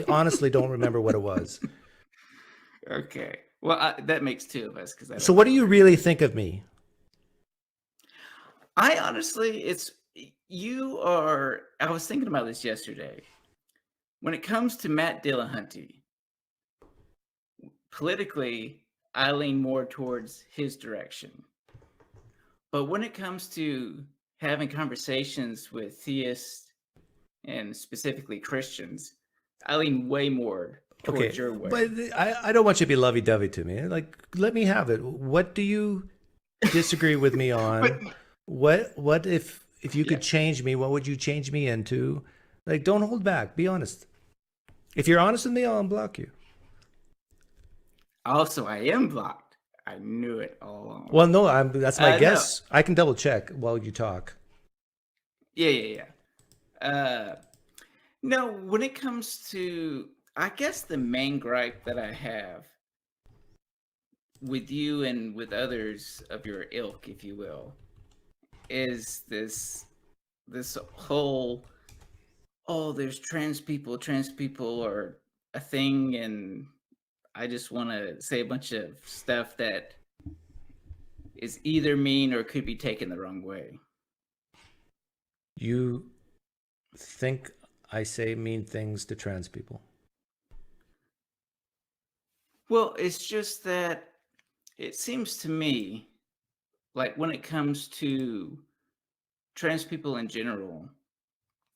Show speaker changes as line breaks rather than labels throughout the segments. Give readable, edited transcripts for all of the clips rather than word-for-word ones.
honestly don't remember what it was.
Okay. Well, that makes two of us.
So what do you really think of me?
I honestly, I was thinking about this yesterday. When it comes to Matt Dillahunty, politically, I lean more towards his direction. But when it comes to having conversations with theists and specifically Christians, I lean way more towards your way.
But I don't want you to be lovey-dovey to me. Like, let me have it. What do you disagree with me
But
on? What if you
yeah,
could change me, what would you change me into? Like, don't hold back. Be honest. If you're honest with me, I'll unblock you.
also I am blocked. I knew it all along.
Well, no, that's my
No,
guess. I can double check while you talk.
yeah. No, when it comes to, I guess the main gripe that I have with you and with others of your ilk, if you will, is this whole, oh, there's trans people are a thing, and I just want to say a bunch of stuff that is either mean or could be taken the wrong way.
You think I say mean things to trans people?
Well, it's just that it seems to me like when it comes to trans people in general,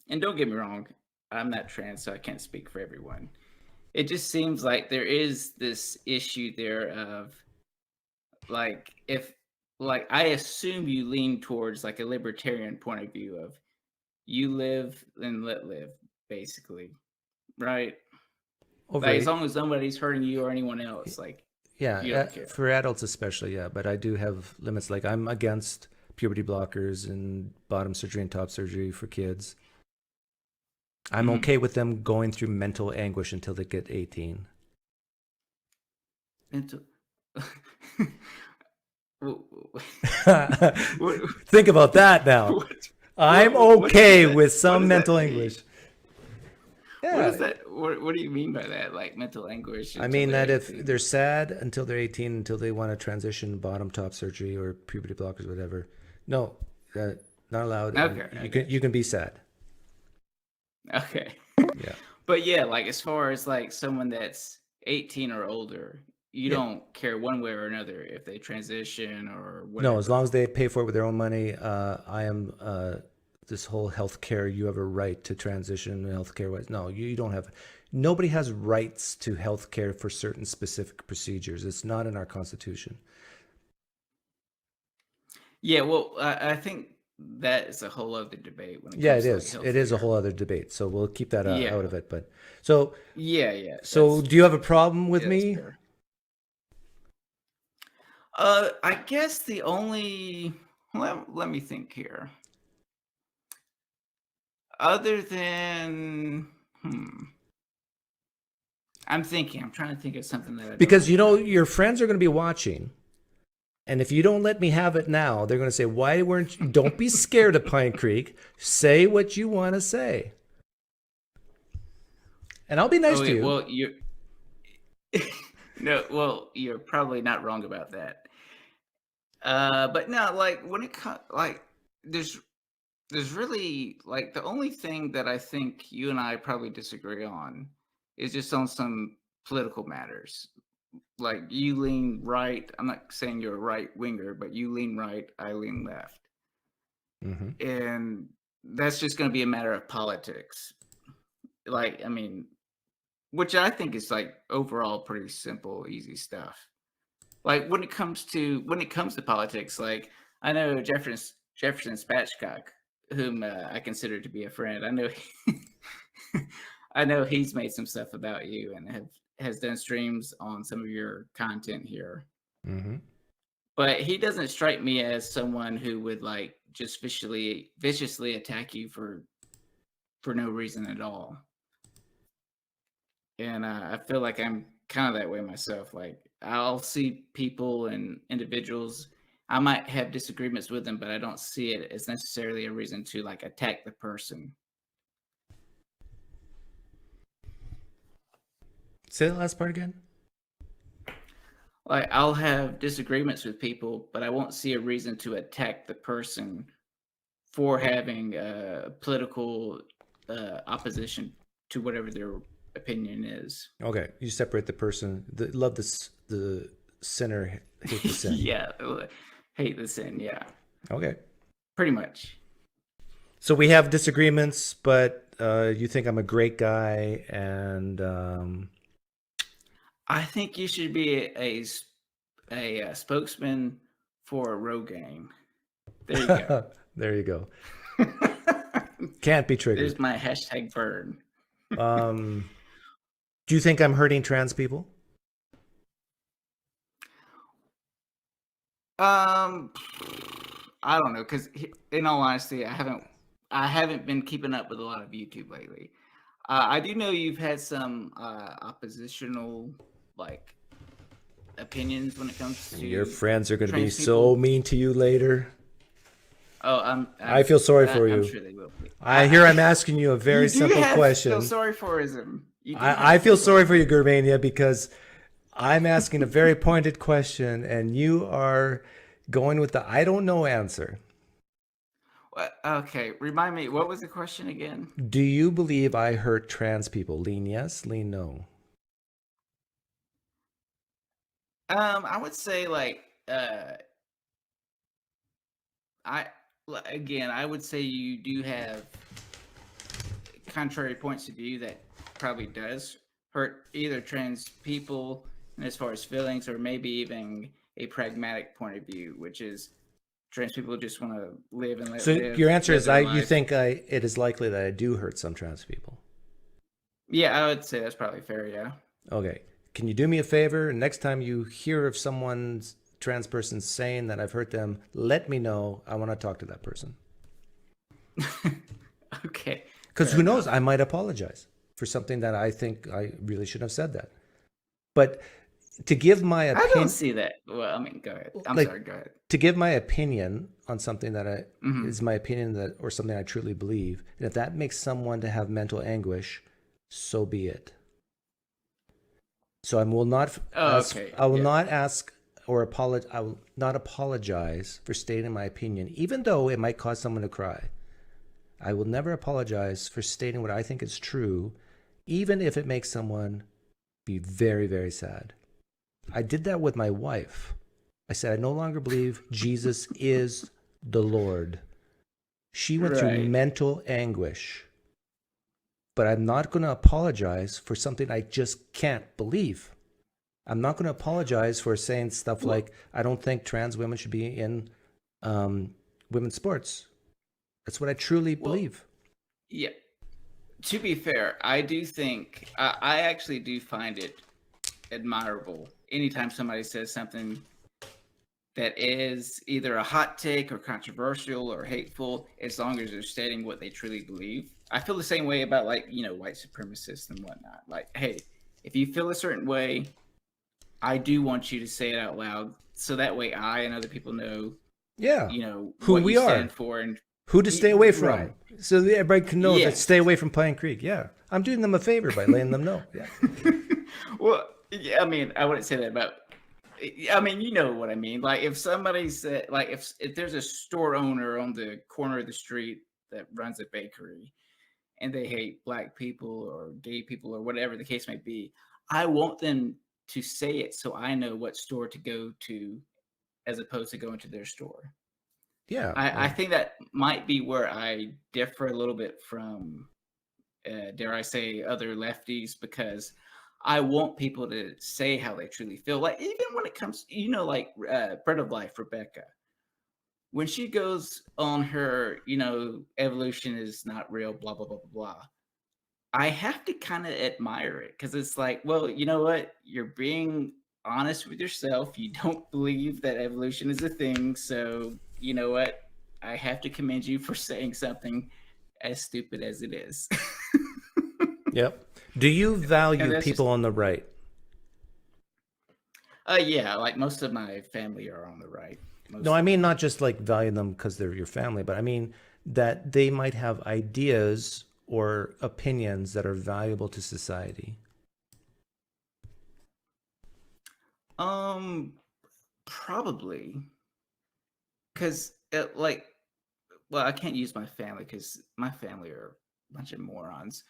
and don't get me wrong, I'm not trans, so I can't speak for everyone. It just seems like there is this issue there of like, if, like, I assume you lean towards like a libertarian point of view of you live and let live, basically, right?
Over
Like, as
eight.
long as nobody's hurting you or anyone else, like, you
Yeah,
don't care.
for adults especially, yeah. But I do have limits. Like I'm against puberty blockers and bottom surgery and top surgery for kids. I'm
Mm-hmm.
okay with them going through mental anguish until they get 18.
Mental. what,
Think about that now.
what,
I'm
what does
okay
that,
with
what
some
does that
mental
mean?
anguish.
What
Yeah.
is that? What do you mean by that? Like mental anguish
I
until
mean
they're
that if
18?
they're sad until they're 18, until they want to transition bottom top surgery or puberty blockers, whatever. No, not allowed. And
Okay, I
you
got
can be sad.
you. Okay.
Yeah.
But yeah, like as far as like someone that's 18 or older, you
Yeah.
don't care one way or another if they transition or
No, as long
whatever.
as they pay for it with their own money, I am this whole healthcare. You have a right to transition healthcare. No, you don't have. Nobody has rights to healthcare for certain specific procedures. It's not in our constitution.
Yeah, well, I think that is a whole other debate when it
Yeah,
comes
it
to like
is. It is a
healthcare.
whole other debate. So we'll keep that out
Yeah,
of it. But so
yeah,
so, do you have a problem with
that's
me?
fair. I guess the only, let me think here. Other than, I'm thinking. I'm trying to think of something that I don't
Because
have right.
your friends are going to be watching, and if you don't let me have it now, they're going to say, "Why weren't you?" Don't be scared of PineCreek. Say what you want to say, and I'll be nice
Oh,
to
wait,
you.
well, you're no, well, you're probably not wrong about that. But no, like when it comes, like there's really like the only thing that I think you and I probably disagree on is just on some political matters. Like you lean right. I'm not saying you're a right winger, but you lean right, I lean left.
Mm-hmm.
And that's just going to be a matter of politics. Like, I mean, which I think is like overall pretty simple, easy stuff. Like when it comes to politics, like I know Jefferson Spatchcock, whom I consider to be a friend. I know I know he's made some stuff about you and has done streams on some of your content here.
Mm-hmm.
But he doesn't strike me as someone who would like just viciously attack you for no reason at all. And I feel like I'm kind of that way myself. Like I'll see people and individuals, I might have disagreements with them, but I don't see it as necessarily a reason to like attack the person.
Say the last part again.
Like, I'll have disagreements with people, but I won't see a reason to attack the person for having political opposition to whatever their opinion is.
Okay, you separate the person. Love this. The sinner, hate the sin.
Yeah, hate the sin. Yeah,
Okay.
pretty much.
So we have disagreements, but you think I'm a great guy, and
I think you should be a spokesman for a road gang. There you go.
there you go. Can't be triggered.
There's my hashtag burn.
Do you think I'm hurting trans people?
I don't know, because in all honesty, I haven't been keeping up with a lot of YouTube lately. I do know you've had some oppositional like opinions when it comes to
Your friends are going to be
trans
so
people.
mean to you later.
Oh,
I feel sorry for
I'm
you.
sure they will be.
I'm asking you a very
You do
simple
have
question.
feel sorry for ism. You do
I
have
feel sorry for you, Germania, because I'm asking a very pointed question, and you are going with the I don't know answer.
Okay, remind me, what was the question again?
Do you believe I hurt trans people? Lean yes, lean no.
I would say like I would say you do have contrary points of view that probably does hurt either trans people and as far as feelings, or maybe even a pragmatic point of view, which is trans people just want to live and let
So
live.
your answer
live
is
their
you
life.
think it is likely that I do hurt some trans people.
Yeah, I would say that's probably fair. Yeah.
Okay. Can you do me a favor? Next time you hear of someone's trans person saying that I've hurt them, let me know. I want to talk to that person.
Okay.
Because
fair
who knows?
enough.
I might apologize for something that I think I really shouldn't have said that. But to give my
I don't
opinion,
see that. Well, I mean, go ahead. I'm
Like-
sorry. Go ahead.
to give my opinion on something that
Mhm.
is my opinion that or something I truly believe, and if that makes someone to have mental anguish, so be it. So I will not
Oh,
ask,
okay.
I will
Yeah.
not ask or apologize. I will not apologize for stating my opinion, even though it might cause someone to cry. I will never apologize for stating what I think is true, even if it makes someone be very, very sad. I did that with my wife. I said, I no longer believe Jesus is the Lord. She went through
Right.
mental anguish, but I'm not going to apologize for something I just can't believe. I'm not going to apologize for saying stuff
Well-
like, I don't think trans women should be in women's sports. That's what I truly believe.
Yeah. To be fair, I do think I actually do find it admirable anytime somebody says something that is either a hot take or controversial or hateful, as long as they're stating what they truly believe. I feel the same way about like, white supremacists and whatnot. Like, hey, if you feel a certain way, I do want you to say it out loud, so that way I and other people know,
Yeah. Who
what
we
you
are.
stand for and
Who to stay away from.
Right.
So that everybody can know that
Yes.
stay away from PineCreek. Yeah. I'm doing them a favor by letting them know. Yeah.
Well, yeah, I mean, I wouldn't say that about. I mean, you know what I mean. Like, if somebody said, like, if there's a store owner on the corner of the street that runs a bakery, and they hate black people or gay people or whatever the case may be, I want them to say it so I know what store to go to, as opposed to going to their store.
Yeah.
I think that might be where I differ a little bit from, dare I say, other lefties, because I want people to say how they truly feel. Like, even when it comes, like Bread of Life, Rebecca, when she goes on her, evolution is not real, blah, blah, blah, blah, blah. I have to kind of admire it, because it's like, well, you know what? You're being honest with yourself. You don't believe that evolution is a thing. So, you know what? I have to commend you for saying something as stupid as it is.
Yep. Do you value
that's
people on the right?
Yeah, like most of my family are on the right.
No, I mean not just like value them because they're your family, but I mean that they might have ideas or opinions that are valuable to society.
Um, probably because well, I can't use my family because my family are a bunch of morons.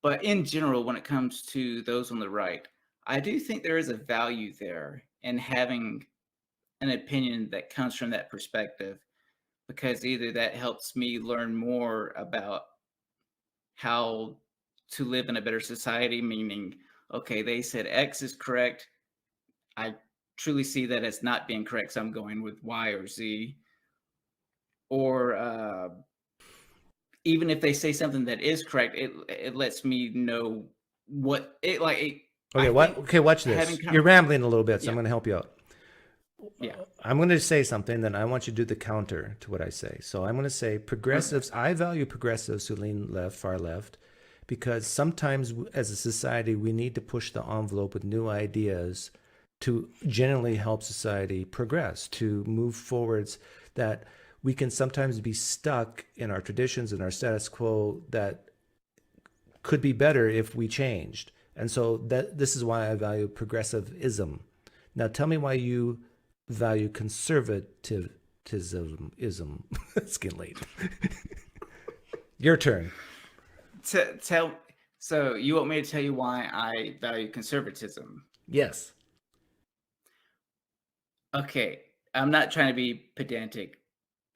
But in general, when it comes to those on the right, I do think there is a value there in having an opinion that comes from that perspective, because either that helps me learn more about how to live in a better society, meaning, okay, they said X is correct. I truly see that as not being correct, so I'm going with Y or Z. Or even if they say something that is correct, it lets me know what it like. I
Okay,
think
watch
having
this. You're rambling a little bit, so I'm
yeah,
going to help you out.
yeah.
I'm going to say something, then I want you to do the counter to what I say. So I'm going to say
Okay.
progressives, I value progressives who lean left, far left, because sometimes as a society, we need to push the envelope with new ideas to generally help society progress, to move forwards, that we can sometimes be stuck in our traditions and our status quo that could be better if we changed. And so that this is why I value progressivism. Now tell me why you value conservatism. It's getting late. Your turn.
Tell. So you want me to tell you why I value conservatism?
Yes.
Okay, I'm not trying to be pedantic,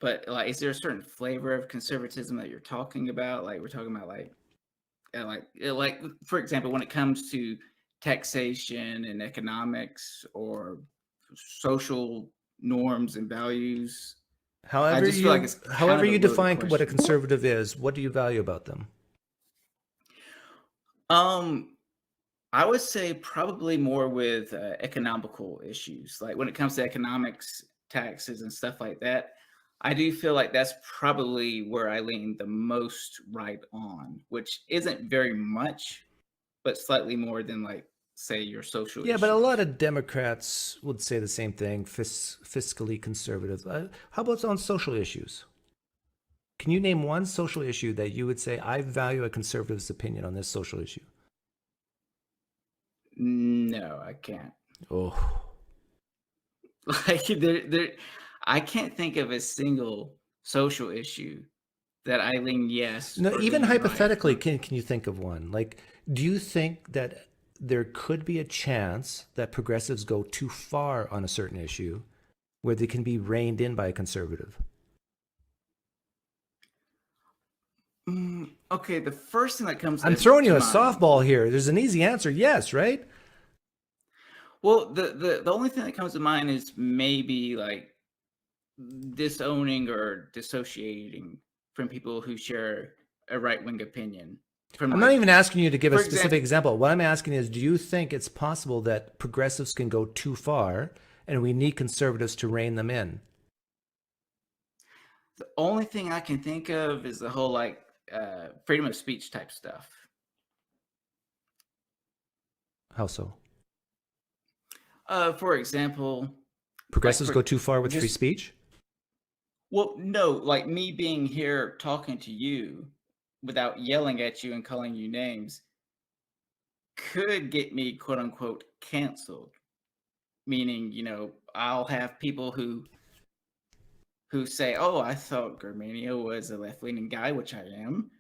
but like, is there a certain flavor of conservatism that you're talking about? Like, we're talking about like for example, when it comes to taxation and economics or social norms and values. I just feel like it's kind
However
of a
you
loaded
define what a
question.
conservative is, what do you value about them?
Um, I would say probably more with economical issues. Like when it comes to economics, taxes, and stuff like that, I do feel like that's probably where I lean the most right on, which isn't very much, but slightly more than like, say, your social
Yeah, but a lot
issues.
of Democrats would say the same thing, fiscally conservative. How about on social issues? Can you name one social issue that you would say, I value a conservative's opinion on this social issue?
No, I can't.
Oh,
Like there, I can't think of a single social issue that I lean yes
no,
or
even
lean right
hypothetically,
on.
can you think of one? Like, do you think that there could be a chance that progressives go too far on a certain issue where they can be reined in by a conservative?
Okay, the first thing that comes
I'm throwing
to
you a
mind.
softball here. There's an easy answer, yes, right?
Well, the only thing that comes to mind is maybe like disowning or dissociating from people who share a right wing opinion. From
I'm not
like,
even asking you to give a
for
specific
example,
example. What I'm asking is, do you think it's possible that progressives can go too far and we need conservatives to rein them in?
the only thing I can think of is the whole like freedom of speech type stuff.
How so?
For example, like
Progressives go
for
too far with free
just
speech?
well, no, like me being here talking to you without yelling at you and calling you names could get me quote unquote canceled. Meaning, I'll have people who say, "Oh, I thought Germania was a left-leaning guy," which I am,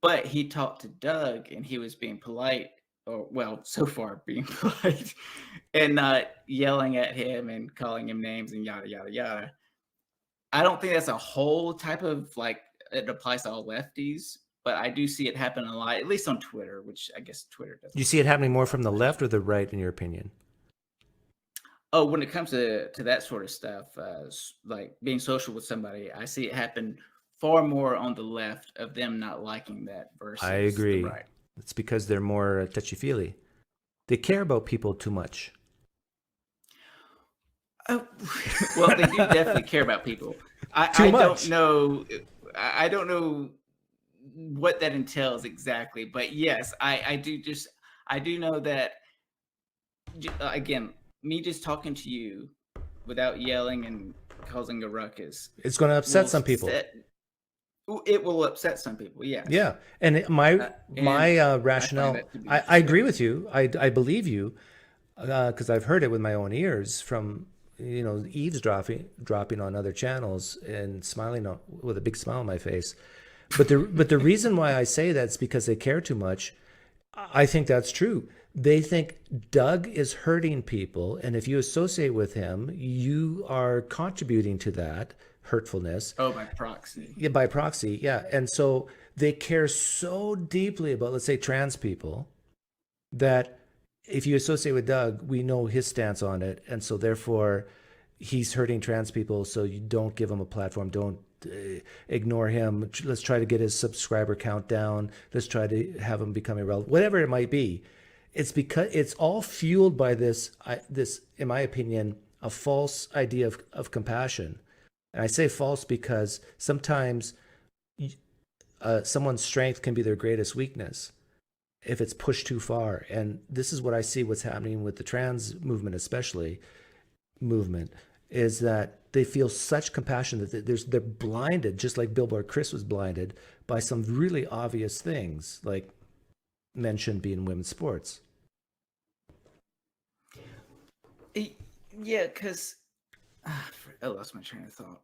but he talked to Doug and he was being polite, or well, so far being polite, and not yelling at him and calling him names and yada yada yada. I don't think that's a whole type of like it applies to all lefties, but I do see it happen a lot, at least on Twitter, which I guess Twitter
You
doesn't
see it
really
happening
have
more
that
from the
much.
left or the right, in your opinion?
Oh, when it comes to that sort of stuff, like being social with somebody, I see it happen far more on the left of them not liking that
I
versus the
agree.
right.
It's because they're more touchy feely. They care about people too much.
Oh, well, they do definitely care about people. I
Too
don't
much.
know. I don't know what that entails exactly, but yes, I do know that again, me just talking to you without yelling and causing a ruckus
It's going to upset
will
some people.
set it will upset some people. Yes,
Yeah, and my
and
my
I find
rationale,
that to be
I agree
frustrating.
with you. I believe you. because I've heard it with my own ears from dropping on other channels and smiling with a big smile on my face. But the reason why I say that is because they care too much. I think that's true. They think Doug is hurting people, and if you associate with him, you are contributing to that hurtfulness.
Oh, by proxy.
Yeah, by proxy, yeah. And so they care so deeply about, let's say, trans people, that if you associate with Doug, we know his stance on it, and so therefore he's hurting trans people. So you don't give him a platform. Don't ignore him. Let's try to get his subscriber count down. Let's try to have him become irrelevant. Whatever it might be, it's because it's all fueled by this, in my opinion, a false idea of compassion. And I say false because sometimes someone's strength can be their greatest weakness if it's pushed too far. And this is what I see what's happening with the trans movement, especially movement, is that they feel such compassion that they're blinded, just like Billboard Chris was blinded by some really obvious things, like men shouldn't be in women's sports.
Yeah, because I lost my train of thought.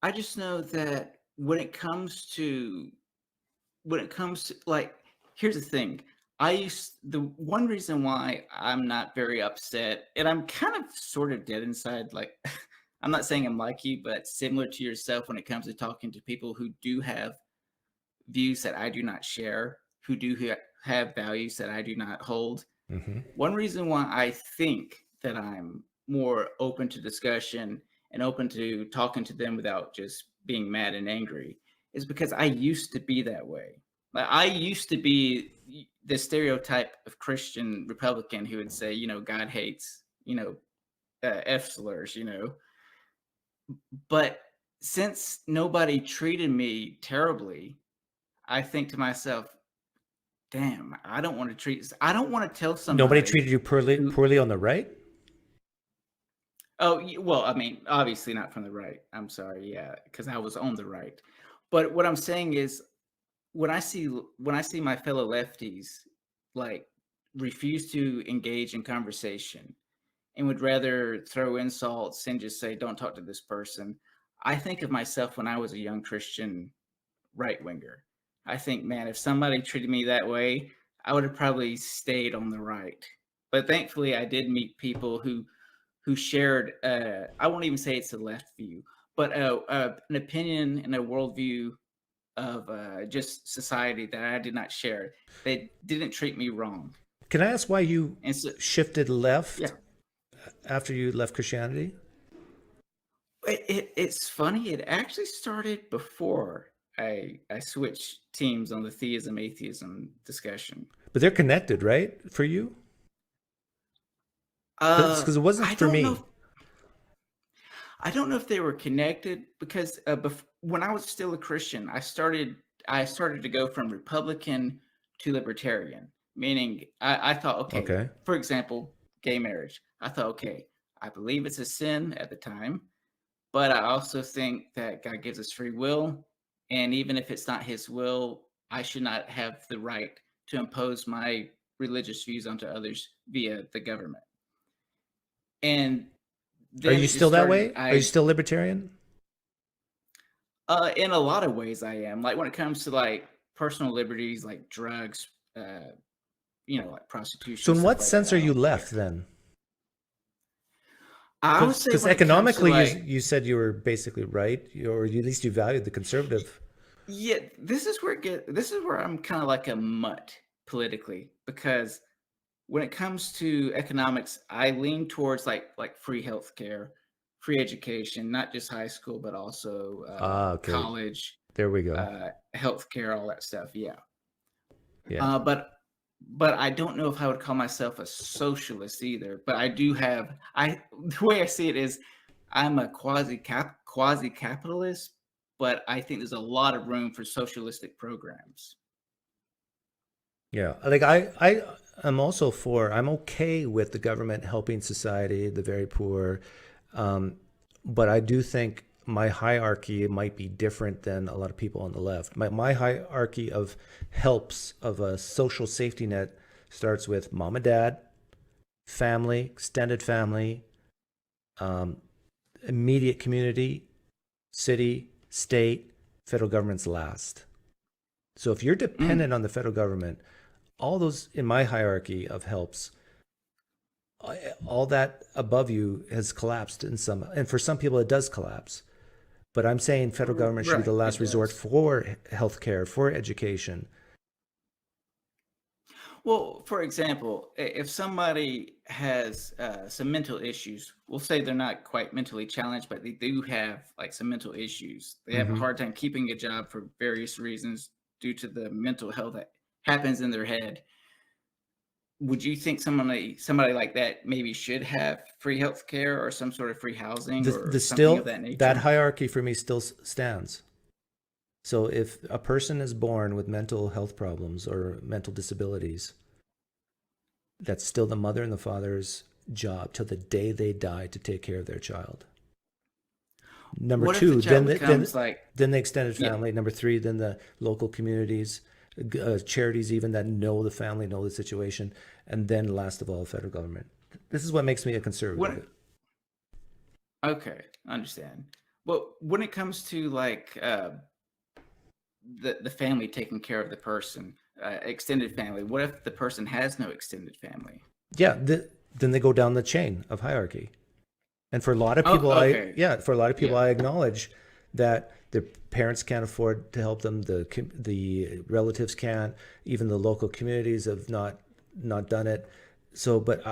I just know that when it comes to like, here's the thing. The one reason why I'm not very upset, and I'm kind of sort of dead inside, like I'm not saying I'm like you, but similar to yourself when it comes to talking to people who do have views that I do not share, who do have values that I do not hold.
Mm-hmm.
One reason why I think that I'm more open to discussion and open to talking to them without just being mad and angry is because I used to be that way. Like, I used to be the stereotype of Christian Republican who would say, God hates, F slurs, But since nobody treated me terribly, I think to myself, damn, I don't want to tell somebody.
Nobody treated you poorly on the right?
Oh, well, I mean, obviously not from the right. I'm sorry, yeah, because I was on the right. But what I'm saying is, when I see my fellow lefties like refuse to engage in conversation and would rather throw insults and just say, "Don't talk to this person," I think of myself when I was a young Christian right winger. I think, man, if somebody treated me that way, I would have probably stayed on the right. But thankfully, I did meet people who shared, I won't even say it's a left view, but an opinion and a worldview of just society that I did not share. They didn't treat me wrong.
Can I ask why you
And so,
shifted left
yeah,
after you left Christianity?
it's funny. It actually started before I switched teams on the theism atheism discussion.
But they're connected, right? For you? Because it wasn't
I
for
don't
me.
know. I don't know if they were connected because when I was still a Christian, I started to go from Republican to libertarian, meaning I thought, okay,
Okay.
for example, gay marriage. I thought, okay, I believe it's a sin at the time, but I also think that God gives us free will, and even if it's not His will, I should not have the right to impose my religious views onto others via the government. And
Are
then
you
it just
still that
started.
way? Are you still libertarian?
In a lot of ways, I am. Like when it comes to like personal liberties, like drugs, like
So
prostitution,
in
stuff
what
like that.
sense are
I
you
don't
left
care.
then?
I would say
Because
when it comes to
economically,
like,
you said you were basically right, or at least you valued the conservative.
yeah, this is where I'm kind of like a mutt politically, because when it comes to economics, I lean towards like free healthcare, free education, not just high school, but also
Okay.
college,
There we go.
healthcare, all that stuff. Yeah.
Yeah.
But I don't know if I would call myself a socialist either. But I do have the way I see it is I'm a quasi capitalist, but I think there's a lot of room for socialistic programs.
Yeah. Like I am also I'm okay with the government helping society, the very poor. But I do think my hierarchy might be different than a lot of people on the left. My hierarchy of helps of a social safety net starts with mom and dad, family, extended family, immediate community, city, state, federal government's last. So if you're dependent on the federal government, all those in my hierarchy of helps, all that above you has collapsed in some, and for some people it does collapse. But I'm saying federal government should be the
Right,
last
it
resort
does.
for healthcare, for education.
Well, for example, if somebody has some mental issues, we'll say they're not quite mentally challenged, but they do have like some mental issues. They have a
Hmm.
hard time keeping a job for various reasons due to the mental health that happens in their head. Would you think somebody like that maybe should have free health care or some sort of free housing
The
or something of
still
that
that
nature?
hierarchy for me still stands. So if a person is born with mental health problems or mental disabilities, that's still the mother and the father's job till the day they die to take care of their child. Number
What if the
two,
child
then
becomes like,
then the extended
yeah,
family. Number three, then the local communities, charities even that know the family, know the situation, and then last of all, federal government. This is what makes me a
what?
conservative.
Okay, I understand. Well, when it comes to like the family taking care of the person, extended family. What if the person has no extended family?
Yeah, then they go down the chain of hierarchy. And for a lot of
Oh,
people,
okay,
for a lot of people,
yeah,
I acknowledge that their parents can't afford to help them. The relatives can't. Even the local communities have not done it. So, but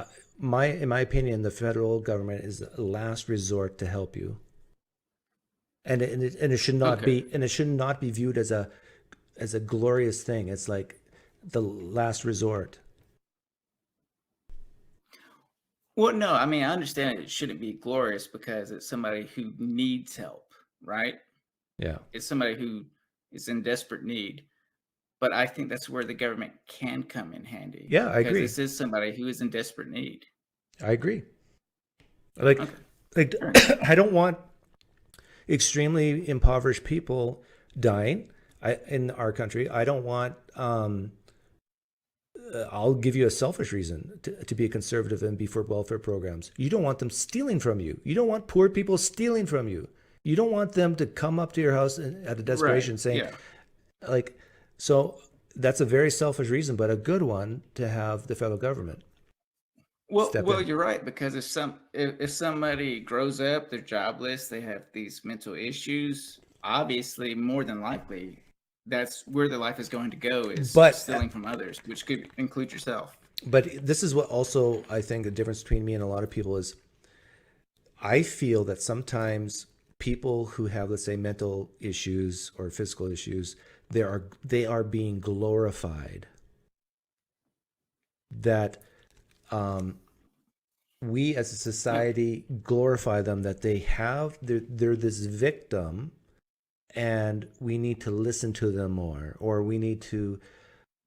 in my opinion, the federal government is the last resort to help you, and it should not
okay.
be, and it should not be viewed as a glorious thing. It's like the last resort.
Well, no, I mean I understand it shouldn't be glorious because it's somebody who needs help, right?
Yeah,
It's somebody who is in desperate need. But I think that's where the government can come in handy
yeah, I
because
agree.
this is somebody who is in desperate need.
I agree. Like,
Okay,
like
fair enough.
I don't want extremely impoverished people dying. In our country, I don't want. I'll give you a selfish reason to be a conservative and be for welfare programs. You don't want them stealing from you. You don't want poor people stealing from you. You don't want them to come up to your house at a
Right.
desperation saying,
Yeah.
like, so that's a very selfish reason, but a good one to have the federal government step
Well,
in.
you're right because if somebody grows up, they're jobless, they have these mental issues, obviously, more than likely, that's where their life is going to go is
But
stealing from others, which could include yourself.
but this is what also I think the difference between me and a lot of people is I feel that sometimes people who have, let's say, mental issues or physical issues, they are being glorified. That um, we as a
Okay.
society glorify them. That they're this victim, and we need to listen to them more, or we need to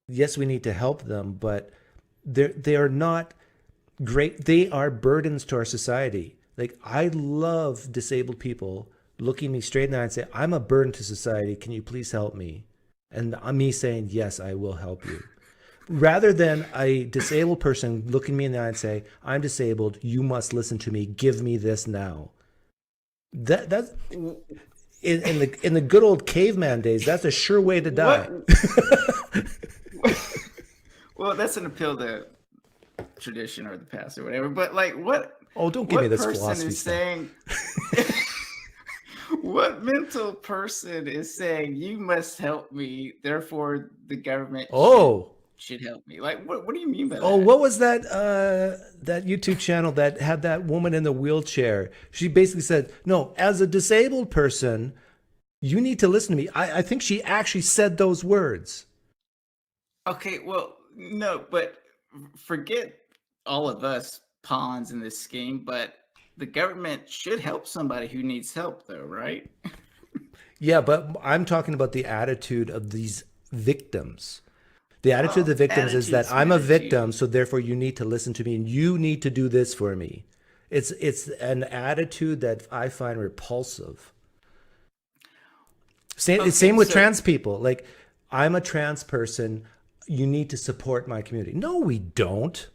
yes, we need to help them, but they are not great. They are burdens to our society. Like I love disabled people looking me straight in the eye and say, "I'm a burden to society. Can you please help me?" And me saying, "Yes, I will help you." Rather than a disabled person looking me in the eye and say, "I'm disabled. You must listen to me. Give me this now." That
W-
in the good old caveman days, that's a sure way to
What?
die.
Well, that's an appeal to tradition or the past or whatever. But like,
Oh, don't give me
what
this
person
philosophy
is
stuff.
saying? What mental person is saying you must help me, therefore the government
Oh,
should help me? Like, what do you mean by
oh,
that?
what was that YouTube channel that had that woman in the wheelchair? She basically said, "No, as a disabled person, you need to listen to me." I think she actually said those words.
Okay, well, no, but forget all of us pawns in this scheme, but the government should help somebody who needs help, though, right?
Yeah, but I'm talking about the attitude of these victims. The attitude of the
Well,
victims is that
attitude's
I'm a
attitude.
victim, so therefore you need to listen to me and you need to do this for me. It's an attitude that I find repulsive.
Okay,
Same with
so
trans people. Like, I'm a trans person. You need to support my community. No, we don't.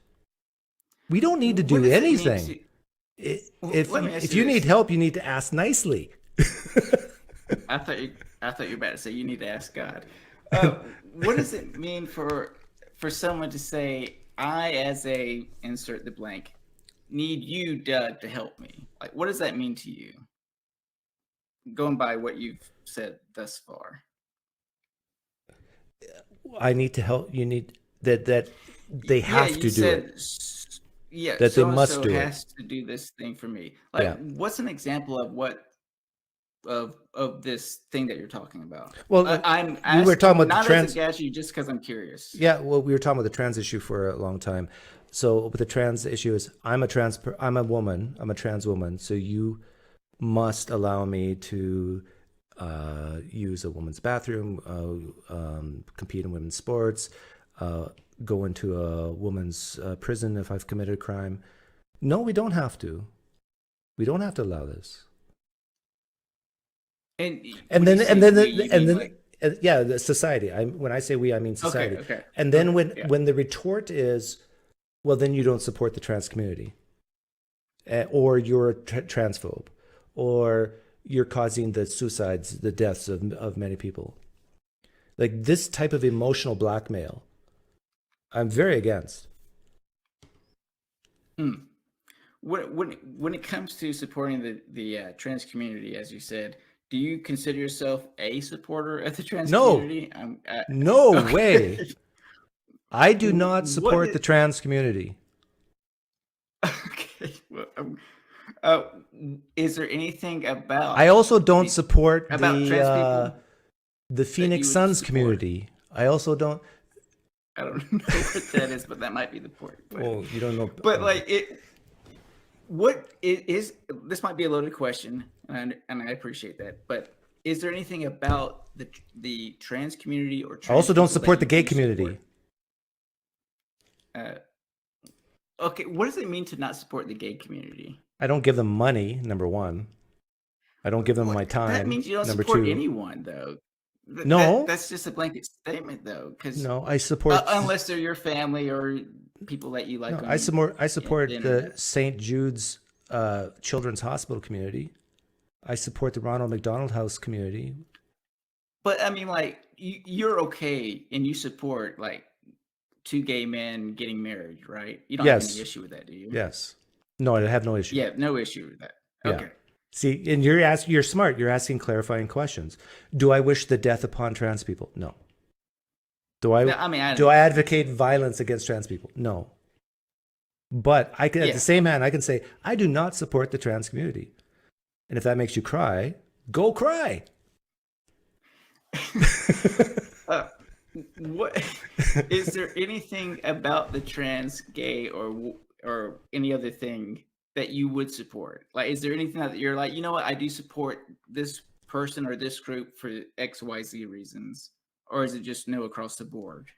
We don't need to
What
do
does it mean
anything.
to?
If
Let me ask
if
you
you need
this.
help, you need to ask nicely.
I thought you were about to say you need to ask God. What does it mean for someone to say, I, as a insert the blank, need you, Doug, to help me? Like, what does that mean to you? Going by what you've said thus far.
I need to help. You need that they
Yeah,
have
you
to do it.
said, yeah,
That they
so and
must
so
do it.
has to do this thing for me. Like,
Yeah.
what's an example of what of this thing that you're talking about?
Well,
I'm
we were talking
asking
about the
not as a
trans.
gadget, just because I'm curious.
Yeah, well, we were talking about the trans issue for a long time. So, but the trans issue is, I'm a woman. I'm a trans woman. So you must allow me to use a woman's bathroom, compete in women's sports, uh, go into a woman's prison if I've committed a crime. No, we don't have to. We don't have to allow this.
And
And
when you
then
say
and then
we, you
and
mean
then
like,
yeah, the society. When I say we, I mean
okay,
society.
okay,
And then
okay,
when
yeah.
when the retort is, well, then you don't support the trans community, or you're a transphobe, or you're causing the suicides, the deaths of many people. Like this type of emotional blackmail, I'm very against.
Hmm. When it comes to supporting the trans community, as you said, do you consider yourself a supporter of the trans
No,
community?
no
Okay.
way. I do not
What
support
is
the trans community.
okay? Well, uh, is there anything
I also don't
the
support
about trans people
the
that
Phoenix
you would
Suns
support?
community. I also don't.
I don't know what that is, but that might be the point.
Well, you don't know.
But like it, what is this might be a loaded question, and I appreciate that. But is there anything about the trans community or
I
trans
also don't
people that
support the
you
gay
do
community.
support? Uh, okay, what does it mean to not support the gay community?
I don't give them money. Number one, I don't give them my
What that
time.
means you don't
Number
support
two,
anyone, though.
no,
That's just a blanket statement, though, because
no, I support.
unless they're your family or people that you like
No, I
on
support. I
the
support the
internet.
St. Jude's Children's Hospital community. I support the Ronald McDonald House community.
But I mean, like you're okay and you support like two gay men getting married, right? You don't have any
Yes,
issue with that, do you?
yes. No, I have no issue.
Yeah, no issue with that.
Yeah.
Okay.
See, and you're smart. You're asking clarifying questions. Do I wish the death upon trans people? No. Do I
No, I mean,
do I advocate violence against trans people? No. But I can, at the
yeah.
same hand, I can say I do not support the trans community. And if that makes you cry, go cry.
Uh, what is there anything about the trans, gay, or any other thing that you would support? Like, is there anything that you're like, you know what, I do support this person or this group for XYZ reasons, or is it just no across the board?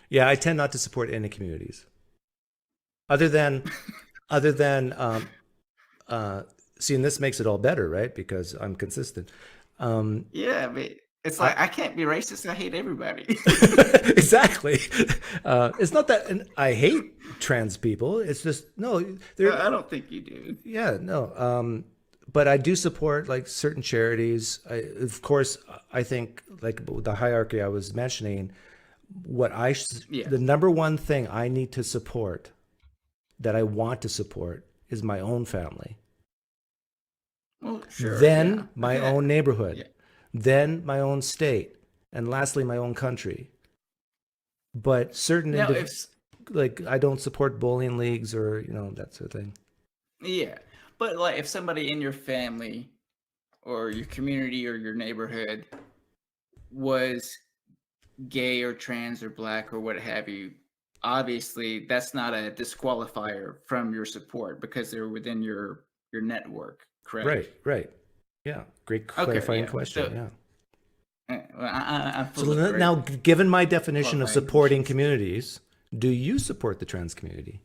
Yeah, I tend not to support any communities other than other than see, and this makes it all better, right? Because I'm consistent. Um,
Yeah, but it's
I
like I can't be racist. I hate everybody.
exactly. It's not that and I hate trans people. It's just no. They're
I don't think you do.
yeah no. But I do support like certain charities. Of course, I think like the hierarchy I was mentioning.
Yeah.
The number one thing I need to support that I want to support is my own family.
Well, sure. Yeah.
Then
I
my
think
own
yeah.
neighborhood, then my own state, and lastly my own country. But
Now, if
like I don't support bowling leagues or that sort of thing.
yeah, but like if somebody in your family or your community or your neighborhood was gay or trans or black or what have you, obviously that's not a disqualifier from your support because they're within your network, correct?
Right, right. Yeah, great
Okay,
clarifying
yeah.
question.
So
Yeah.
well, I'm
So
full of great
now, given my definition of
qualifying
supporting
questions.
communities, do you support the trans community?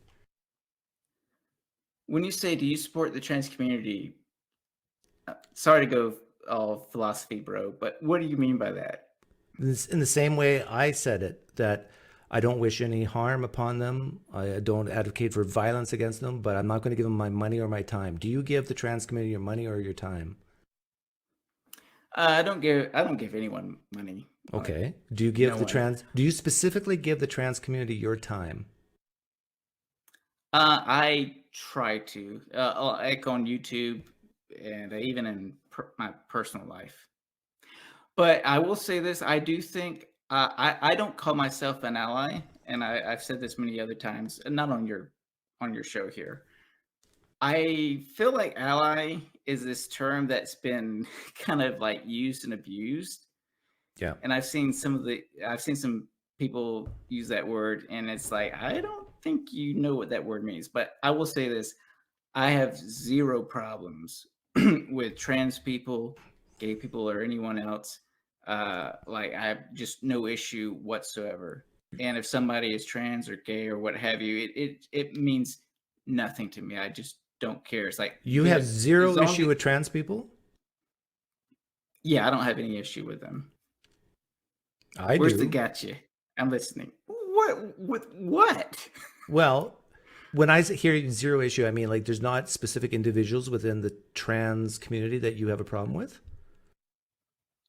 When you say, do you support the trans community? Sorry to go all philosophy, bro, but what do you mean by that?
In the same way I said it, that I don't wish any harm upon them. I don't advocate for violence against them, but I'm not going to give them my money or my time. Do you give the trans community your money or your time?
I don't give anyone money. Like,
Okay. Do you
no
give the
one.
trans, do you specifically give the trans community your time?
I try to, like on YouTube and even in my personal life. But I will say this: I do think I don't call myself an ally, and I've said this many other times, and not on your show here. I feel like ally is this term that's been kind of like used and abused,
Yeah.
and I've seen some people use that word, and it's like I don't think you know what that word means. But I will say this: I have zero problems with trans people, gay people, or anyone else. Like I have just no issue whatsoever. And if somebody is trans or gay or what have you, it means nothing to me. I just don't care. It's like
You have
good as
zero
long
issue
as,
with trans people?
yeah, I don't have any issue with them.
I
Where's the
do.
gotcha? I'm listening. What with what?
Well, when I hear zero issue, I mean like there's not specific individuals within the trans community that you have a problem with?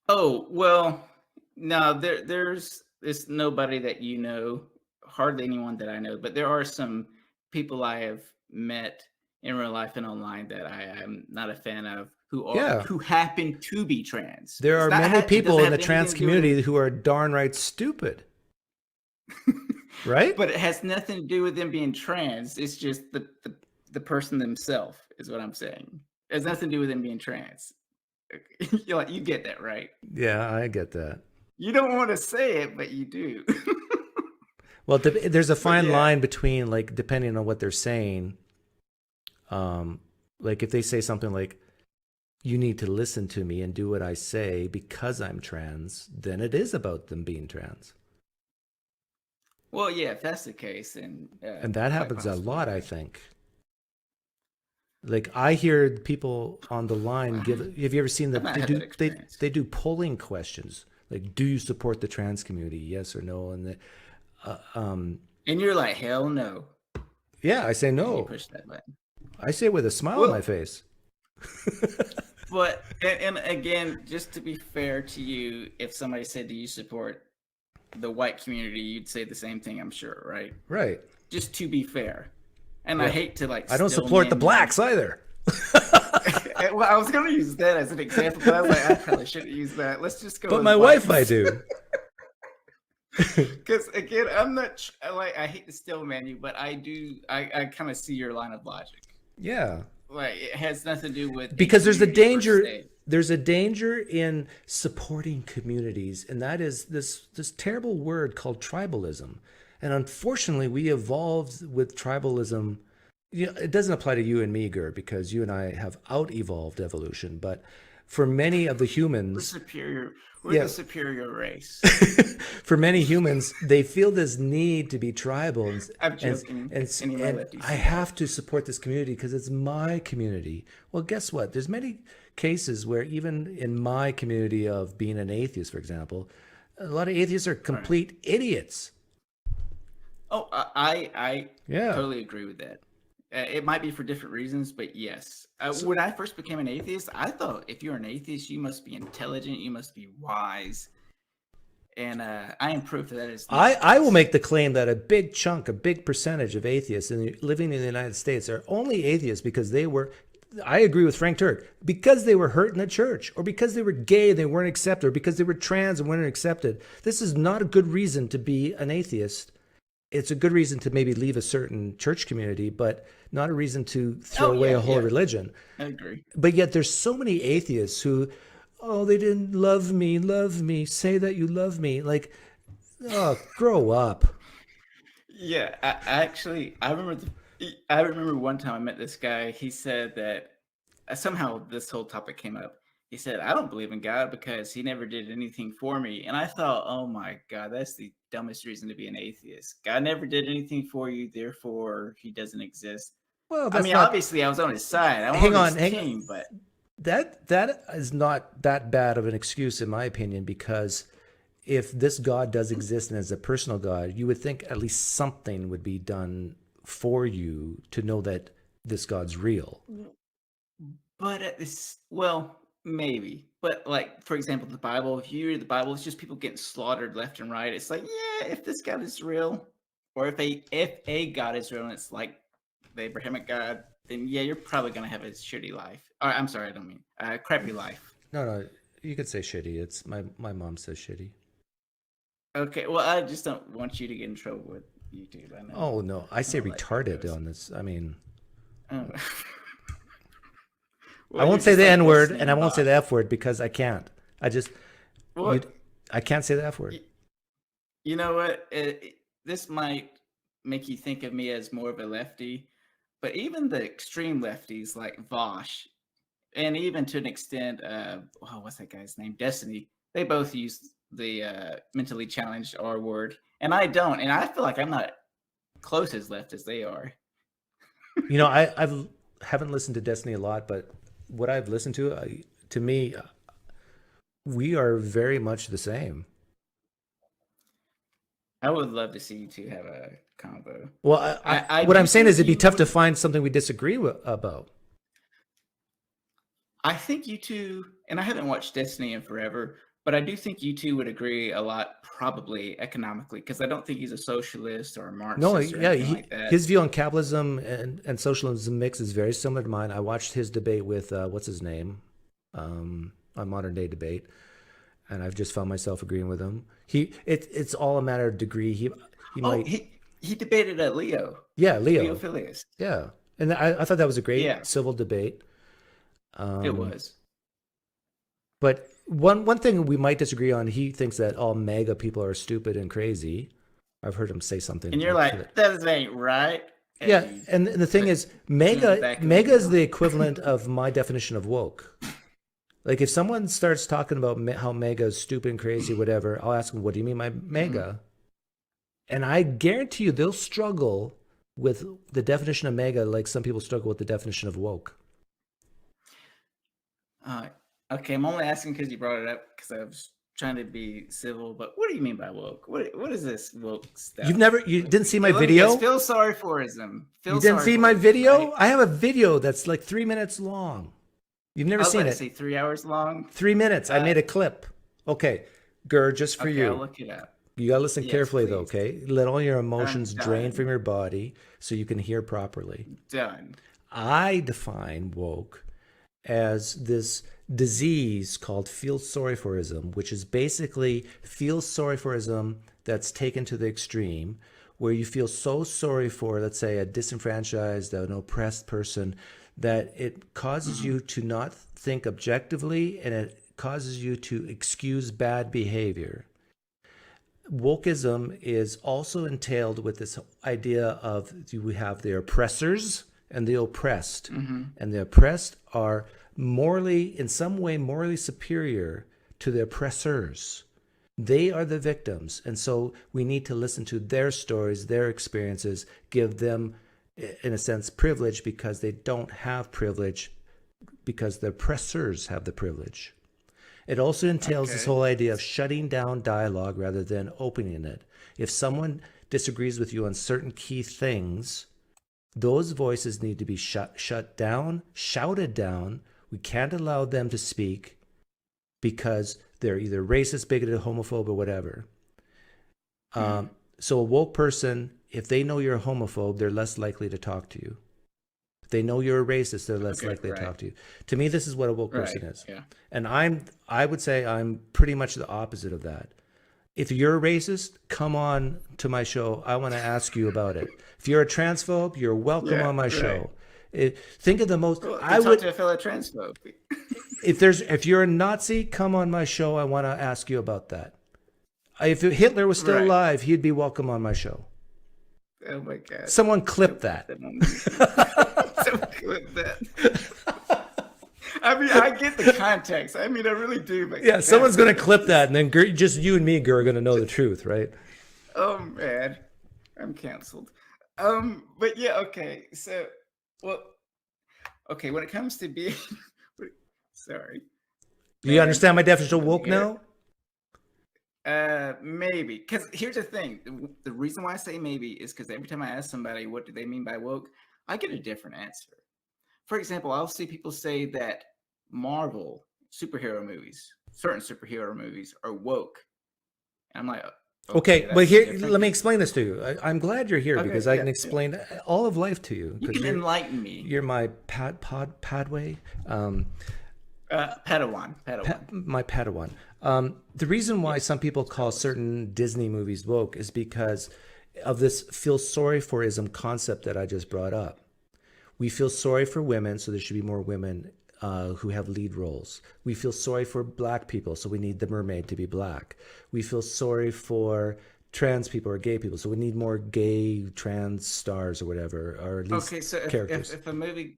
Oh, well, no, there's nobody that you know, hardly anyone that I know, but there are some people I have met in real life and online that I am not a fan of
Yeah.
who happen to be trans.
There
It's
are
not
many
it
people
doesn't
in
have
the
anything
trans
to do with it.
community who are darn right stupid, right?
But it has nothing to do with them being trans. It's just the person themselves is what I'm saying. It has nothing to do with them being trans. You're like, you get that, right?
Yeah, I get that.
You don't want to say it, but you do.
Well, there's a
But
fine
yeah.
line between like depending on what they're saying. Like if they say something like you need to listen to me and do what I say because I'm trans, then it is about them being trans.
Well, yeah, if that's the case, then
And that
quite
happens a
possibly,
lot, I
yeah.
think. Like I hear people on the line give. Have you ever seen
I've
that
not
they
had that
do?
experience.
They do polling questions like, "Do you support the trans community? Yes or no?" And uh, um,
And you're like, hell no.
yeah, I say
And you
no.
push that button.
I say it with a smile on my
Well,
face.
but, and again, just to be fair to you, if somebody said, do you support the white community, you'd say the same thing, I'm sure, right?
Right.
Just to be fair. And I
Yeah.
hate to like
I don't
still
support the
man you.
blacks either.
Well, I was going to use that as an example, but I was like, I probably shouldn't use that. Let's just go
But
with
my wife, I
whites.
do.
Because again, I'm not like I hate to still man you, but I do. I kind of see your line of logic.
Yeah.
Like it has nothing to do with a
Because there's a
community per
danger.
se.
There's a danger in supporting communities, and that is this terrible word called tribalism. And unfortunately, we evolved with tribalism. You know, it doesn't apply to you and me, Gert, because you and I have out-evolved evolution. But for many of the
We're
humans,
superior. We're
yeah,
the superior race.
for many humans, they feel this need to be tribal,
I'm
and
joking.
and
Any of my
and
lefties
I
see that.
have to support this community because it's my community. Well, guess what? There's many cases where even in my community of being an atheist, for example, a lot of atheists are
All right.
complete idiots.
Oh, I
Yeah.
totally agree with that. It might be for different reasons, but yes. When I first became an atheist, I thought if you're an atheist, you must be intelligent, you must be wise, and I am proof that is not the
I will
case.
make the claim that a big chunk, a big percentage of atheists living in the United States are only atheists because they were, I agree with Frank Turk, because they were hurt in the church, or because they were gay and they weren't accepted, or because they were trans and weren't accepted. This is not a good reason to be an atheist. It's a good reason to maybe leave a certain church community, but not a reason to throw
Oh
away a
yeah,
whole
yeah,
religion.
I agree.
But yet there's so many atheists who, oh, they didn't love me, say that you love me. Like, oh, grow up.
Yeah, I actually I remember one time I met this guy. He said that somehow this whole topic came up. He said, "I don't believe in God because He never did anything for me." And I thought, "Oh my God, that's the dumbest reason to be an atheist. God never did anything for you, therefore He doesn't exist."
Well,
I
that's
mean,
not.
obviously, I was on his side. I'm
Hang
on
on,
his
hang.
team, but
That is not that bad of an excuse, in my opinion, because if this God does exist and is a personal God, you would think at least something would be done for you to know that this God's real.
But at this, well, maybe. But like, for example, the Bible, if you read the Bible, it's just people getting slaughtered left and right. It's like, yeah, if this God is real, or if a God is real and it's like the Abrahamic God, then yeah, you're probably gonna have a shitty life. Or I'm sorry, I don't mean crappy life.
No, you could say shitty. It's my mom says shitty.
Okay, well, I just don't want you to get in trouble with YouTube. I know.
Oh no, I say
How that
retarded
goes.
on this. I mean,
Oh.
I
Well, you're
won't say
just
the
like
N word
Destiny
and I
and
won't say
Bosch.
the F word because I can't. You,
What?
I can't say the F word.
You know what? This might make you think of me as more of a lefty, but even the extreme lefties like Vosh, and even to an extent, what's that guy's name? Destiny. They both use the mentally challenged R word, and I don't. And I feel like I'm not close as left as they are.
You know, I've haven't listened to Destiny a lot, but what I've listened to me, we are very much the same.
I would love to see you two have a combo.
Well,
I
what
do
I'm saying is
think
it'd be
you
tough to
would.
find something we disagree about.
I think you two, and I haven't watched Destiny in forever, but I do think you two would agree a lot, probably economically, because I don't think he's a socialist or a
No,
Marxist or
yeah,
anything like that.
his view on capitalism and socialism mix is very similar to mine. I watched his debate with what's his name on Modern Day Debate, and I've just found myself agreeing with him. It's all a matter of degree. He
Oh,
might,
he debated at
yeah,
Leo
Leo,
Phileas.
yeah, and I thought that was a great
Yeah,
civil debate.
it
Um,
was.
but one thing we might disagree on, he thinks that all MAGA people are stupid and crazy. I've heard him say something
And you're
like that.
like, that ain't right. As
Yeah,
you
and the thing
put
is,
two in the back of his
mega is
bill.
the equivalent of my definition of woke. Like if someone starts talking about how mega is stupid and crazy, whatever, I'll ask them, "What do you mean by
Mhm.
mega?" And I guarantee you, they'll struggle with the definition of mega, like some people struggle with the definition of woke.
Uh, okay, I'm only asking because you brought it up because I was trying to be civil. But what do you mean by woke? What is this woke stuff?
You didn't see my
Okay, let me guess.
video?
Feel sorry for ism.
You
Feel
didn't
sorry
see my
for ism,
video?
right?
I have a video that's like 3 minutes long. You've never
I was
seen
about to
it.
say 3 hours long.
3 minutes. I
Uh,
made a clip. Okay, Gur, just for
okay, I'll
you.
look it up.
You gotta listen
Yes,
carefully though,
please.
okay? Let all your
I'm
emotions drain from
done.
your body so you can hear properly.
Done.
I define woke as this disease called feel sorry forism, which is basically feel sorry forism that's taken to the extreme, where you feel so sorry for, let's say, a disenfranchised, an oppressed person, that it causes you to not think objectively and it causes you to excuse bad behavior. Wokeism is also entailed with this idea of we have the oppressors and the oppressed.
Mm-hmm.
And the oppressed are morally, in some way, morally superior to the oppressors. They are the victims. And so we need to listen to their stories, their experiences, give them, in a sense, privilege because they don't have privilege because the oppressors have the privilege. It also entails this
Okay.
whole idea of shutting down dialogue rather than opening it. If someone disagrees with you on certain key things, those voices need to be shut down, shouted down. We can't allow them to speak because they're either racist, bigoted, homophobe, or whatever. So a woke person, if they know you're a homophobe, they're less likely to talk to you. If they know you're a racist, they're less
Okay.
likely to
Right.
talk to you. To me, this is what a woke
Right.
person is.
Yeah.
And I would say I'm pretty much the opposite of that. If you're a racist, come on to my show. I want to ask you about it. If you're a transphobe, you're welcome
Yeah.
on my
Right.
show. Think of the most.
Well,
I
you talk
would
to a fellow transphobe.
if you're a Nazi, come on my show. I want to ask you about that. If Hitler was still
Right.
alive, he'd be welcome on my show.
Oh my god.
Someone clip that.
Someone clip that. I mean, I get the context. I mean, I really do. But
Yeah, someone's going to clip that, and then just you and me, Gur, are going to know the truth, right?
Oh man, I'm canceled. But yeah, okay. So, well, okay. When it comes to being, sorry,
Do you
man,
understand my definition of
let me
woke
get it.
now?
Maybe. Because here's the thing. The reason why I say maybe is because every time I ask somebody what do they mean by woke, I get a different answer. For example, I'll see people say that Marvel certain superhero movies are woke. And I'm like, okay,
Okay, but
that's
here,
different.
let me explain this to you. I'm glad you're here
Okay,
because I
yeah,
can
yeah.
explain all of life to you
You
because
can enlighten me.
you're my padway,
Padawan.
my Padawan. The reason why some people call certain Disney movies woke is because of this feel sorry forism concept that I just brought up. We feel sorry for women, so there should be more women who have lead roles. We feel sorry for black people, so we need the mermaid to be black. We feel sorry for trans people or gay people, so we need more gay trans stars or whatever, or at least
Okay, so
characters.
if a movie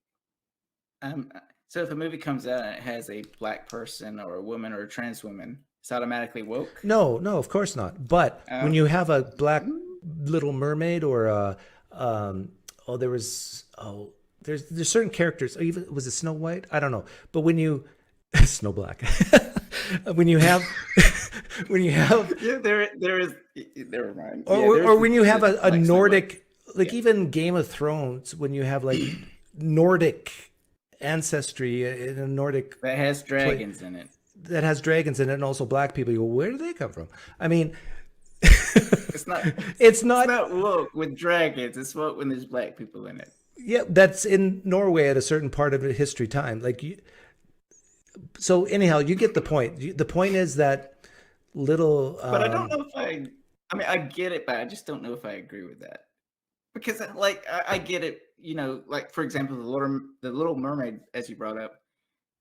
if a movie comes out and it has a black person or a woman or a trans woman, it's automatically woke.
No, no, of course not. But when you
Okay.
have a black
Mm,
Little Mermaid or a, there's certain characters. Even was it Snow White? I don't know. But when you Snow Black, when you have when you have
Yeah, there is. Never mind. Yeah, there's
or when you have a
like Snow White.
Nordic, like
Yeah.
even Game of Thrones, when you have like Nordic ancestry in a Nordic
That has
place
dragons in it.
that has dragons in it and also black people, you go, where do they come from? I mean,
It's not.
it's
It's
not.
not woke with dragons. It's woke when there's black people in it.
Yeah, that's in Norway at a certain part of the history time. So anyhow, you get the point. The point is that little.
But I don't know if I. I mean, I get it, but I just don't know if I agree with that because, like, I get it. You know, like for example, the Little Mermaid, as you brought up,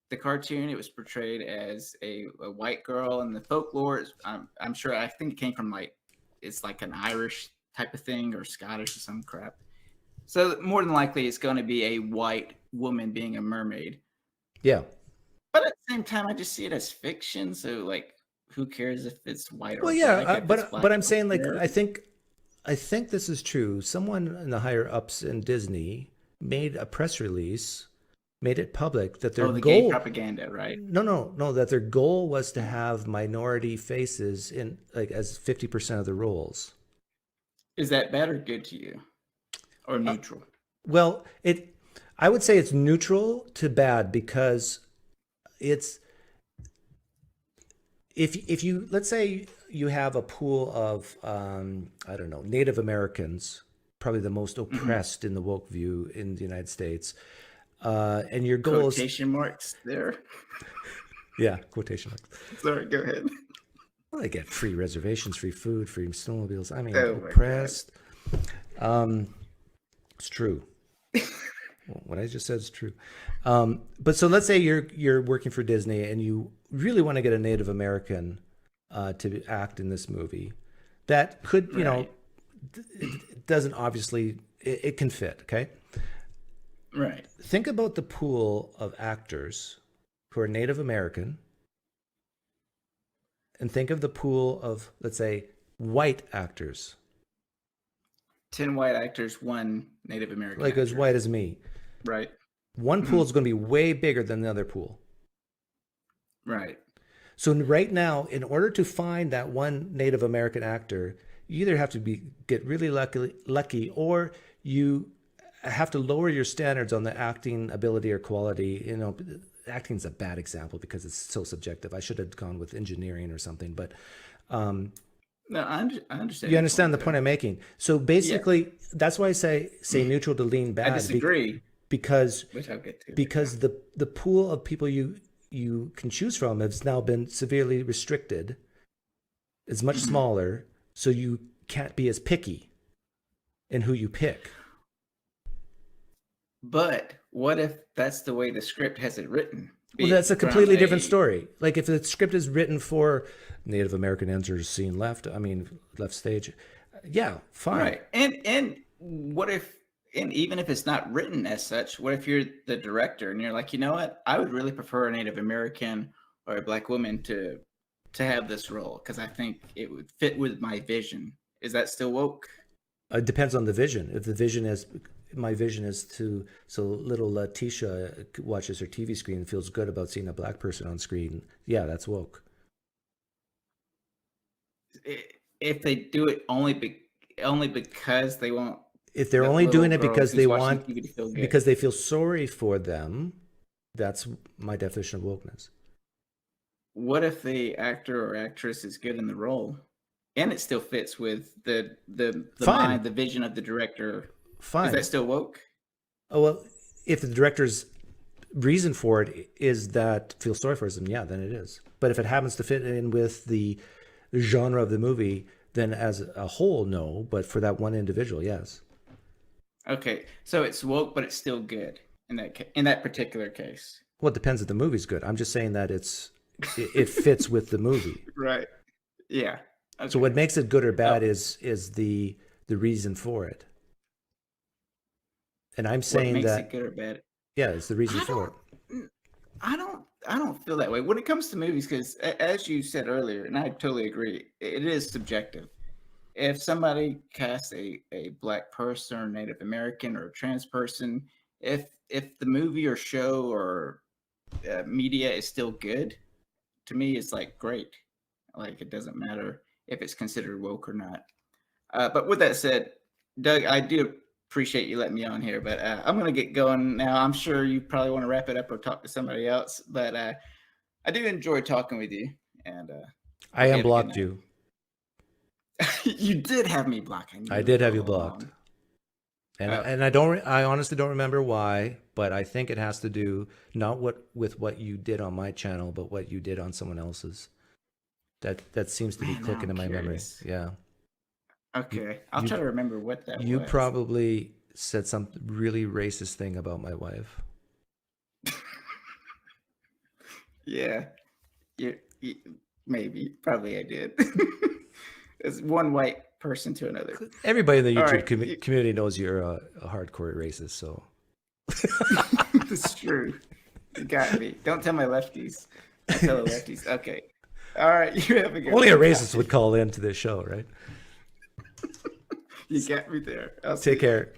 the cartoon, it was portrayed as a white girl, and the folklore is, I'm sure, I think it came from like, it's like an Irish type of thing or Scottish or some crap. So more than likely, it's going to be a white woman being a mermaid.
Yeah.
But at the same time, I just see it as fiction. So like, who cares if it's white or
Well, yeah,
black? If it's
but
black,
I'm
I don't
saying like
care.
I think this is true. Someone in the higher ups in Disney made a press release, made it public that their
Oh, the gay
goal.
propaganda, right?
No, that their goal was to have minority faces in like as 50% of the roles.
Is that bad or good to you, or
Uh,
neutral?
well, I would say it's neutral to bad because it's if you let's say you have a pool of I don't know Native Americans, probably the most
Hmm.
oppressed in the woke view in the United States, and your goal is
Quotation marks there.
yeah quotation marks.
Sorry, go ahead.
Well, they get free reservations, free food, free snowmobiles. I mean,
Oh my god.
oppressed. Um, it's true. What I just said is true. But so let's say you're working for Disney and you really want to get a Native American to act in this movie. That could,
Right.
it doesn't obviously it can fit. Okay,
Right.
think about the pool of actors who are Native American, and think of the pool of let's say white actors,
10 white actors, one Native American
like as
actor.
white as me.
Right.
One
Hmm.
pool is going to be way bigger than the other pool.
Right.
So right now, in order to find that one Native American actor, you either have to get really lucky, or you have to lower your standards on the acting ability or quality. Acting is a bad example because it's so subjective. I should have gone with engineering or something, but um,
No, I understand
you
your
understand
point
the
though.
point I'm making. So
Yeah.
basically, that's why I say neutral to lean
I
bad
disagree,
because
which I'll get to. But yeah.
the pool of people you can choose from has now been severely restricted. It's much
Hmm.
smaller, so you can't be as picky in who you pick.
But what if that's the way the script has it written?
Well,
Be
that's a
it from
completely different
a
story. Like if the script is written for Native American enters scene left, I mean left stage, yeah, fine.
right. And what if, and even if it's not written as such, what if you're the director and you're like, you know what? I would really prefer a Native American or a black woman to have this role because I think it would fit with my vision. Is that still woke?
It depends on the vision. If the vision is my vision is to so little Letitia watches her TV screen and feels good about seeing a black person on screen. Yeah, that's woke.
if they do it only because they want
If they're
the
only
little
doing it
girl
because
who's
they
watching
want,
TV to feel good.
because they feel sorry for them, that's my definition of wokeness.
What if the actor or actress is good in the role, and it still fits with the
Fine.
mind, the vision of the director?
Fine.
Is that still woke?
Oh, well, if the director's reason for it is that feel sorry for them, yeah, then it is. But if it happens to fit in with the genre of the movie, then as a whole, no. But for that one individual, yes.
Okay, so it's woke, but it's still good in that particular case.
Well, it depends if the movie's good. I'm just saying that it fits with the movie.
Right. Yeah. Okay.
So what makes it good or bad is the reason for it. And I'm
what
saying
makes
that
it good or bad?
yeah, it's the reason for it.
I don't feel that way when it comes to movies, because as you said earlier, and I totally agree, it is subjective. If somebody casts a black person or Native American or a trans person, if the movie or show or media is still good, to me it's like great. Like, it doesn't matter if it's considered woke or not. But with that said, Doug, I do appreciate you letting me on here, but I'm going to get going now. I'm sure you probably want to wrap it up or talk to somebody else, but I do enjoy talking with you. And
I unblocked you.
You did have me blocked.
I did have you blocked. And I honestly don't remember why, but I think it has to do not with what you did on my channel, but what you did on someone else's. That seems to be clicking in my memory. Yeah.
Okay, I'll try to remember what that was.
You probably said some really racist thing about my wife.
Yeah, maybe, probably I did. It's one white person to another.
Everybody in the YouTube community knows you're a hardcore racist, so.
That's true. You got me. Don't tell my lefties. Don't tell the lefties. Okay. All right, you have a good
Only a racist would call into this show, right?
You got me there.
Take care.